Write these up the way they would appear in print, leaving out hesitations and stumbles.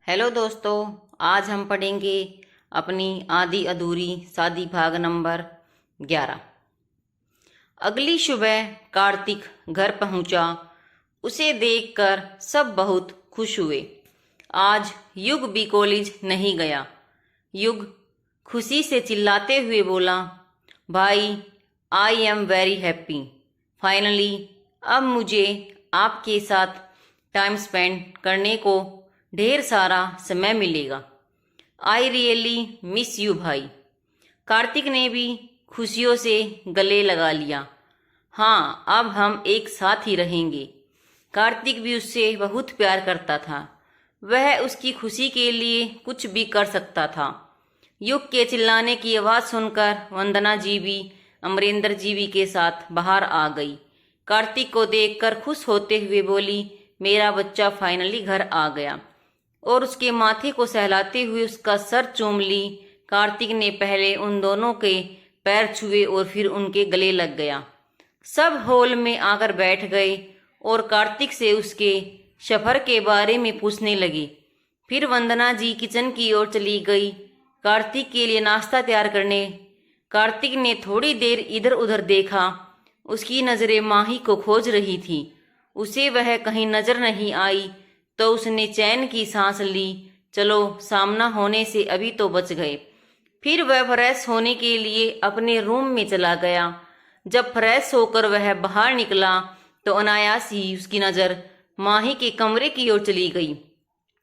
Hello दोस्तों, आज हम पढ़ेंगे अपनी आधी अधूरी शादी भाग नंबर 11। अगली सुबह कार्तिक घर पहुंचा। उसे देखकर सब बहुत खुश हुए। आज युग भी कॉलेज नहीं गया। युग खुशी से चिल्लाते हुए बोला, भाई I am very happy. Finally अब मुझे आपके साथ टाइम स्पेंड करने को ढेर सारा समय मिलेगा। आई रियली मिस यू भाई। कार्तिक ने भी खुशियों से गले लगा लिया। हाँ, अब हम एक साथ ही रहेंगे। कार्तिक भी उससे बहुत प्यार करता था। वह उसकी खुशी के लिए कुछ भी कर सकता था। युग के चिल्लाने की आवाज़ सुनकर वंदना जी भी अमरेंद्र जी भी के साथ बाहर आ गई। कार्तिक को देखकर खुश होते हुए बोली, मेरा बच्चा फाइनली घर आ गया, और उसके माथे को सहलाते हुए उसका सर चूम ली। कार्तिक ने पहले उन दोनों के पैर छुए और फिर उनके गले लग गया। सब हॉल में आकर बैठ गए और कार्तिक से उसके सफर के बारे में पूछने लगी। फिर वंदना जी किचन की ओर चली गई कार्तिक के लिए नाश्ता तैयार करने। कार्तिक ने थोड़ी देर इधर उधर देखा। उसकी नज़रें माही को खोज रही थी। उसे वह कहीं नजर नहीं आई तो उसने चैन की सांस ली। चलो, सामना होने से अभी तो बच गए। फिर वह फ्रेश होने के लिए अपने रूम में चला गया। जब फ्रेश होकर वह बाहर निकला तो अनायास ही उसकी नज़र माही के कमरे की ओर चली गई।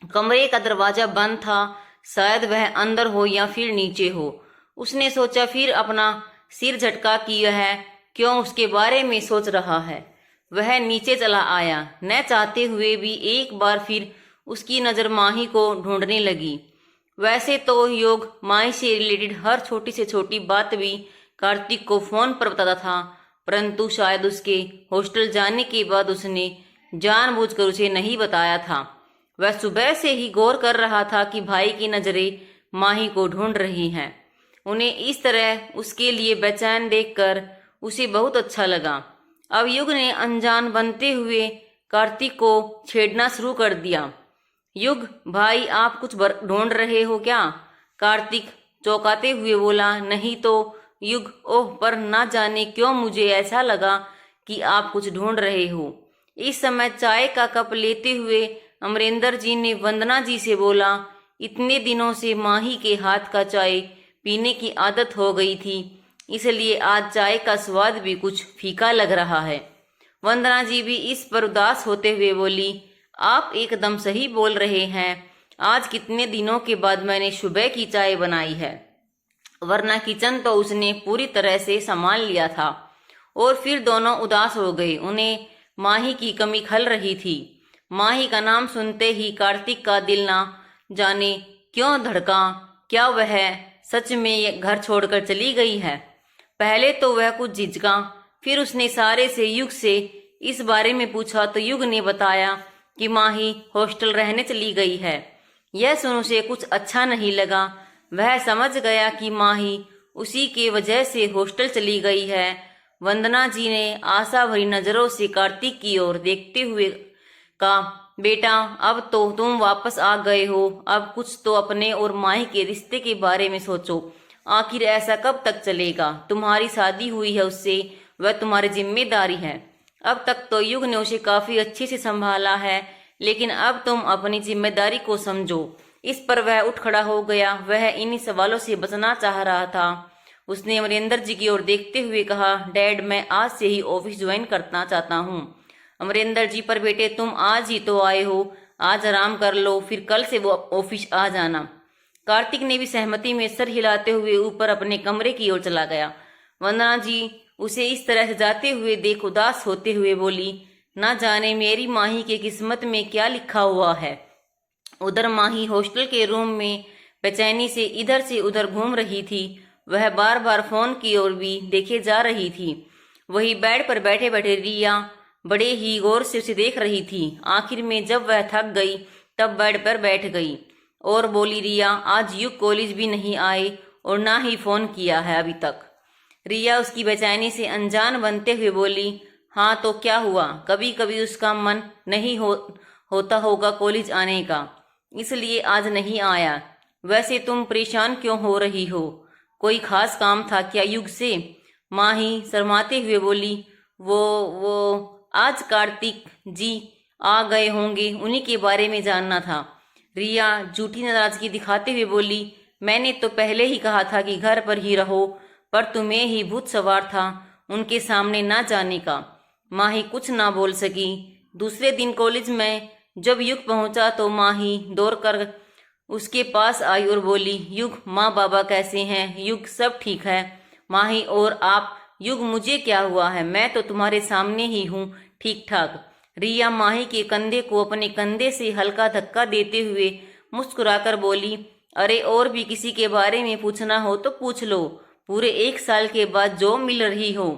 कमरे का दरवाजा बंद था। शायद वह अंदर हो या फिर नीचे हो। उसने सोचा, फिर अपना सिर झटका कि वह क्यों उसके बारे में सोच रहा है। वह नीचे चला आया। न चाहते हुए भी एक बार फिर उसकी नज़र माही को ढूंढने लगी। वैसे तो योग माही से रिलेटेड हर छोटी से छोटी बात भी कार्तिक को फोन पर बताता था, परंतु शायद उसके हॉस्टल जाने के बाद उसने जानबूझकर उसे नहीं बताया था। वह सुबह से ही गौर कर रहा था कि भाई की नज़रें माही को ढूंढ रही हैं। उन्हें इस तरह उसके लिए बेचैन देखकर उसे बहुत अच्छा लगा। अब युग ने अनजान बनते हुए कार्तिक को छेड़ना शुरू कर दिया। युग, भाई आप कुछ ढूंढ रहे हो क्या? कार्तिक चौंकाते हुए बोला, नहीं तो युग, ओह, पर ना जाने क्यों मुझे ऐसा लगा कि आप कुछ ढूंढ रहे हो। इस समय चाय का कप लेते हुए अमरेंद्र जी ने वंदना जी से बोला, इतने दिनों से माही के हाथ का चाय पीने की आदत हो गई थी, इसलिए आज चाय का स्वाद भी कुछ फीका लग रहा है। वंदना जी भी इस पर उदास होते हुए बोली, आप एकदम सही बोल रहे हैं। आज कितने दिनों के बाद मैंने सुबह की चाय बनाई है, वरना किचन तो उसने पूरी तरह से संभाल लिया था। और फिर दोनों उदास हो गए। उन्हें माही की कमी खल रही थी। माही का नाम सुनते ही कार्तिक का दिल ना जाने क्यों धड़का। क्या वह सच में ये घर छोड़कर चली गई है? पहले तो वह कुछ झिझका। फिर उसने सारे से युग से इस बारे में पूछा तो युग ने बताया कि माही हॉस्टल रहने चली गई है। यह सुन उसे कुछ अच्छा नहीं लगा। वह समझ गया कि माही उसी के वजह से हॉस्टल चली गई है। वंदना जी ने आशा भरी नजरों से कार्तिक की ओर देखते हुए कहा, बेटा अब तो तुम वापस आ गए हो। अब कुछ तो अपने और माही के रिश्ते के बारे में सोचो। आखिर ऐसा कब तक चलेगा? तुम्हारी शादी हुई है उससे, वह तुम्हारी जिम्मेदारी है। अब तक तो युग ने उसे काफी अच्छे से संभाला है, लेकिन अब तुम अपनी जिम्मेदारी को समझो। इस पर वह उठ खड़ा हो गया। वह इन्हीं सवालों से बचना चाह रहा था। उसने अमरेंद्र जी की ओर देखते हुए कहा, डैड मैं आज से ही ऑफिस ज्वाइन करना चाहता हूँ। अमरेंद्र जी, पर बेटे तुम आज ही तो आए हो, आज आराम कर लो, फिर कल से वो ऑफिस आ जाना। कार्तिक ने भी सहमति में सर हिलाते हुए ऊपर अपने कमरे की ओर चला गया। वंदना जी उसे इस तरह से जाते हुए देख उदास होते हुए बोली, ना जाने मेरी माही के किस्मत में क्या लिखा हुआ है। उधर माही हॉस्टल के रूम में बेचैनी से इधर से उधर घूम रही थी। वह बार बार फोन की ओर भी देखे जा रही थी। वही बेड पर बैठे बैठे रिया बड़े ही गौर से उसे देख रही थी। आखिर में जब वह थक गई तब बेड पर बैठ गई और बोली, रिया आज युग कॉलेज भी नहीं आए और ना ही फोन किया है अभी तक। रिया उसकी बेचैनी से अनजान बनते हुए बोली, हाँ तो क्या हुआ? कभी कभी उसका मन नहीं होता होगा कॉलेज आने का। इसलिए आज नहीं आया। वैसे तुम परेशान क्यों हो रही हो? कोई खास काम था क्या युग से? माही शर्माते हुए बोली। वो आज कार्तिक जी आ गए होंगे, उन्हीं के बारे में जानना था। रिया झूठी नाराजगी दिखाते हुए बोली। मैंने तो पहले ही कहा था कि घर पर ही रहो, पर तुम्हें ही भूत सवार था उनके सामने ना जाने का। माही कुछ ना बोल सकी। दूसरे दिन कॉलेज में जब युग पहुंचा तो माही दौड़कर उसके पास आई और बोली, युग माँ बाबा कैसे हैं? युग सब ठीक है। माही और आप? युग मुझे क्या हुआ है, मैं तो तुम्हारे सामने ही हूँ, ठीक ठाक। रिया माही के कंधे को अपने कंधे से हल्का धक्का देते हुए मुस्कुराकर बोली, अरे और भी किसी के बारे में पूछना हो तो पूछ लो, पूरे 1 साल के बाद जो मिल रही हो।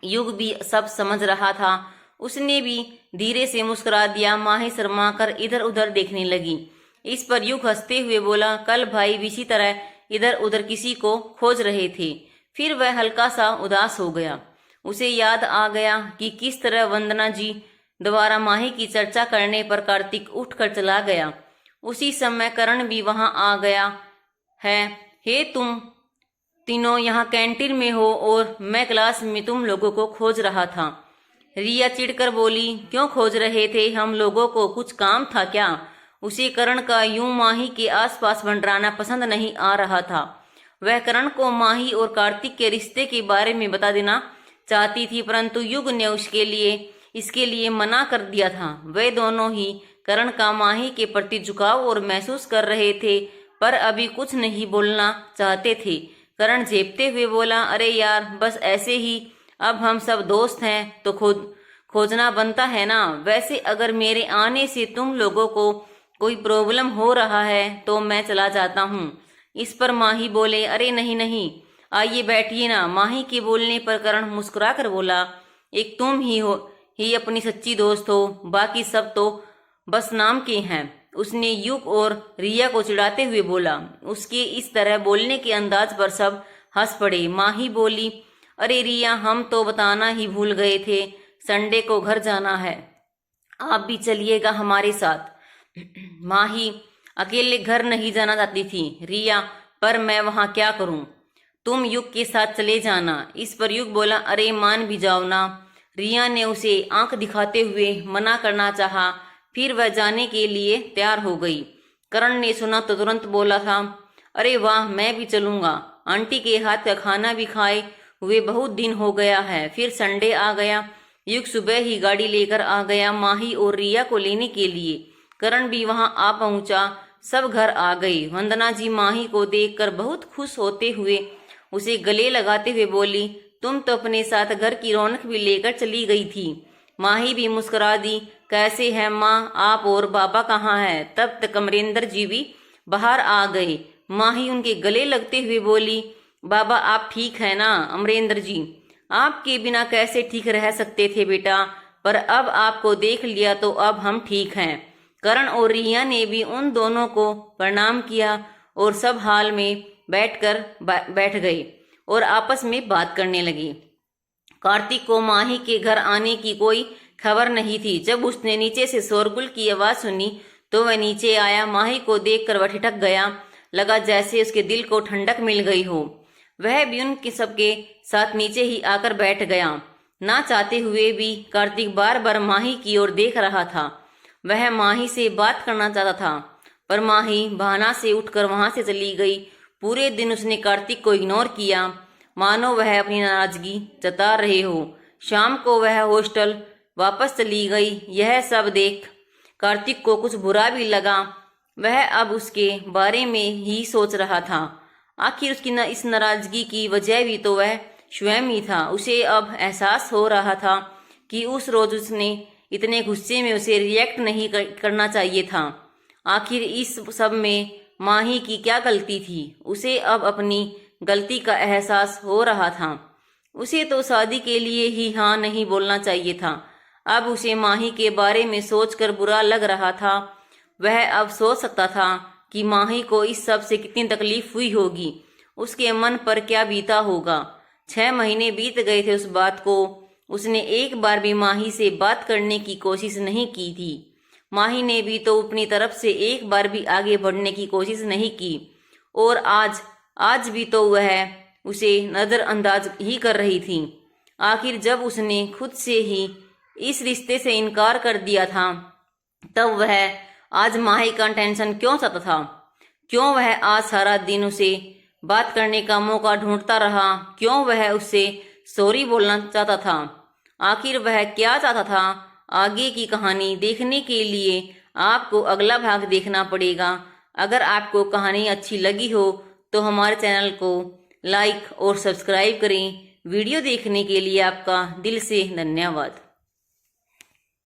युग भी सब समझ रहा था, उसने भी धीरे से मुस्कुरा दिया। माही शर्मा कर इधर उधर देखने लगी। इस पर युग हंसते हुए बोला, कल भाई भी इसी तरह इधर उधर किसी को खोज रहे थे। फिर वह हल्का सा उदास हो गया। उसे याद आ गया कि किस तरह वंदना जी दोबारा माही की चर्चा करने पर कार्तिक उठकर चला गया। उसी समय करण भी वहां आ गया है। हे तुम तीनों यहाँ कैंटीन में हो और मैं क्लास में तुम लोगों को खोज रहा था। रिया चिढ़कर बोली, क्यों खोज रहे थे हम लोगों को? कुछ काम था क्या? उसे करण का यूं माही के आसपास मंडराना पसंद नहीं आ रहा था। वह करण को माही और कार्तिक के रिश्ते के बारे में बता देना चाहती थी, परंतु युग ने इसके लिए मना कर दिया था। वे दोनों ही करण का माही के प्रति झुकाव और महसूस कर रहे थे, पर अभी कुछ नहीं बोलना चाहते थे। करण झेपते हुए बोला, अरे यार बस ऐसे ही, अब हम सब दोस्त हैं तो खोजना बनता है ना। वैसे अगर मेरे आने से तुम लोगों को कोई प्रॉब्लम हो रहा है तो मैं चला जाता हूँ। इस पर माही बोले, अरे नहीं नहीं, आइए बैठिए ना। माही के बोलने पर करण मुस्कुरा कर बोला, एक तुम ही अपनी सच्ची दोस्त हो, बाकी सब तो बस नाम के हैं। उसने युग और रिया को चिढ़ाते हुए बोला। उसके इस तरह बोलने के अंदाज पर सब हंस पड़े। माही बोली, अरे रिया हम तो बताना ही भूल गए थे, संडे को घर जाना है, आप भी चलिएगा हमारे साथ। माही अकेले घर नहीं जाना चाहती थी। रिया, पर मैं वहां क्या करूं? तुम युग के साथ चले जाना। इस पर युग बोला, अरे मान भी जाओ ना। रिया ने उसे आंख दिखाते हुए मना करना चाहा, फिर वह जाने के लिए तैयार हो गई। करण ने सुना तो तुरंत बोला था, अरे वाह मैं भी चलूंगा, आंटी के हाथ का खाना भी खाए हुए बहुत दिन हो गया है। फिर संडे आ गया। युग सुबह ही गाड़ी लेकर आ गया माही और रिया को लेने के लिए। करण भी वहां आ पहुंचा। सब घर आ गई। वंदना जी माही को देखकर बहुत खुश होते हुए उसे गले लगाते हुए बोली, तुम तो अपने साथ घर की रौनक भी लेकर चली गई थी। माही भी मुस्कुरा दी, कैसे हैं माँ आप, और बाबा कहाँ हैं? तब तक अमरेंद्र जी भी बाहर आ गए। माही उनके गले लगते हुए बोली, बाबा आप ठीक है ना? अमरेंद्र जी, आपके बिना कैसे ठीक रह सकते थे बेटा, पर अब आपको देख लिया तो अब हम ठीक हैं। करण और रिया ने भी उन दोनों को प्रणाम किया और सब हाल में बैठ गए और आपस में बात करने लगे। कार्तिक को माही के घर आने की कोई खबर नहीं थी। जब उसने नीचे से शोरगुल की आवाज सुनी तो वह नीचे आया। माही को देखकर वह ठिठक गया, लगा जैसे उसके दिल को ठंडक मिल गई हो। वह भी उनके सबके साथ नीचे ही आकर बैठ गया। ना चाहते हुए भी कार्तिक बार बार माही की ओर देख रहा था। वह माही से बात करना चाहता था, पर माही बहाना से उठकर वहां से चली गई। पूरे दिन उसने कार्तिक को इग्नोर किया, मानो वह अपनी नाराजगी जता रहे हो। शाम को वह हॉस्टल वापस चली गई। यह सब देख कार्तिक को कुछ बुरा भी लगा। वह अब उसके बारे में ही सोच रहा था। आखिर उसकी इस नाराजगी की वजह भी तो वह स्वयं ही था। उसे अब एहसास हो रहा था कि उस रोज उसने इतने गुस्से में उसे रिएक्ट नहीं करना चाहिए था। आखिर इस सब में माही की क्या गलती थी? उसे अब अपनी गलती का एहसास हो रहा था। उसे तो शादी के लिए ही हाँ नहीं बोलना चाहिए था। अब उसे माही के बारे में सोचकर बुरा लग रहा था। वह अब सोच सकता था कि माही को इस सब से कितनी तकलीफ हुई होगी, उसके मन पर क्या बीता होगा। 6 महीने बीत गए थे उस बात को। उसने एक बार भी माही से बात करने की कोशिश नहीं की थी। माही ने भी तो अपनी तरफ से एक बार भी आगे बढ़ने की कोशिश नहीं की और आज भी तो वह उसे नज़रअंदाज ही कर रही थी। आखिर जब उसने खुद से ही इस रिश्ते से इनकार कर दिया था तब वह आज माही का टेंशन क्यों सता था? क्यों वह आज सारा दिन उसे बात करने का मौका ढूंढता रहा? क्यों वह उससे सॉरी बोलना चाहता था? आखिर वह क्या चाहता था? आगे की कहानी देखने के लिए आपको अगला भाग देखना पड़ेगा। अगर आपको कहानी अच्छी लगी हो तो हमारे चैनल को लाइक और सब्सक्राइब करें। वीडियो देखने के लिए आपका दिल से धन्यवाद।